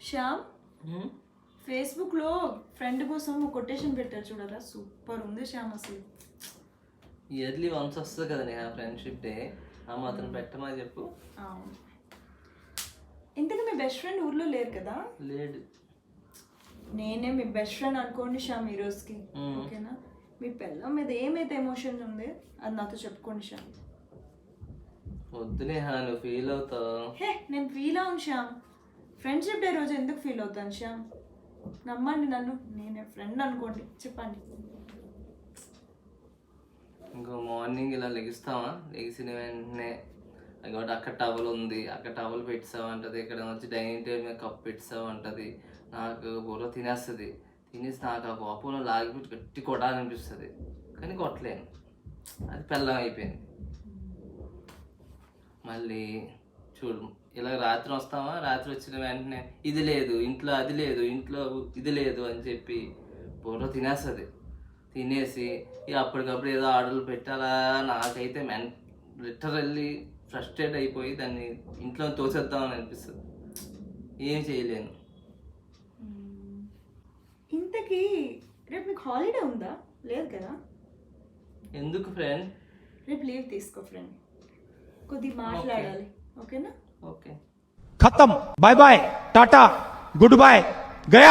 శ్యామ్, ఫేస్బుక్లో ఫ్రెండ్ కోసం కొటేషన్ పెట్టారు చూడరా, సూపర్ ఉంది శ్యామ్. అసలు ఇయర్లీ వన్స్ వస్తుంది కదా నేను ఫ్రెండ్షిప్ డే, ఆ మాత్రం పెట్టమని చెప్పు. అవును. ఇంతకు మీ బెస్ట్ ఫ్రెండ్ ఊర్లో లేరు కదా? లేడు. నేనే మీ బెస్ట్ ఫ్రెండ్ అనుకోండి శ్యామ్ ఈ రోజుకి, ఓకేనా? మీ పిల్లం మీద ఏమైతే ఎమోషన్ ఉంది అది నాతో చెప్పుకోండి శ్యామ్. వద్దులే, నువ్వు ఫీల్ అవుతావు. నేను ఫీల్ అవును శ్యామ్. ఫ్రెండ్షిప్ డే రోజు ఎందుకు ఫీల్ అవుతాను శ్యామ్? నమ్మండి నన్ను, నేనే ఫ్రెండ్ అనుకోండి. చెప్పండి. ఇంకో మార్నింగ్ ఇలా లెగిస్తావా, లెగిసిన వెంటనే కాబట్టి అక్కడ టవల్ ఉంది, అక్కడ టవల్ పెట్టావు అంటది, ఇక్కడ వచ్చి డైనింగ్ టేబుల్ మీద కప్ పెట్టావు అంటది. నాకు బుర్ర తినేస్తుంది. తినేసి నాకు ఆ కోపంలో లాగిపెట్టి గట్టి కొట్టాలనిపిస్తుంది, కానీ కొట్టలేను. అది పెళ్ళం అయిపోయింది. మళ్ళీ చూడు, ఇలా రాత్రి వస్తావా, రాత్రి వచ్చిన వెంటనే ఇది లేదు ఇంట్లో, అది లేదు ఇంట్లో, ఇది లేదు అని చెప్పి బుర్ర తినేస్తుంది. తినేసి ఇక అప్పటికప్పుడు ఏదో ఆర్డర్లు పెట్టాలా, నాకైతే లిటరల్లీ ఫ్రస్ట్రేట్ అయిపోయి దాన్ని ఇంట్లో తోసేద్దామని అనిపిస్తుంది. ఏం చేయలేను. ఇంతకీ రేపు మీకు హాలిడే ఉందా? లేదు కదా? ఎందుకు ఫ్రెండ్? రేపు లీవ్ తీసుకో ఫ్రెండ్, కొద్దిగా మాట్లాడాలి, ఓకేనా? ఓకే. खत्म, बाय बाय, टाटा, गुड बाय, गया.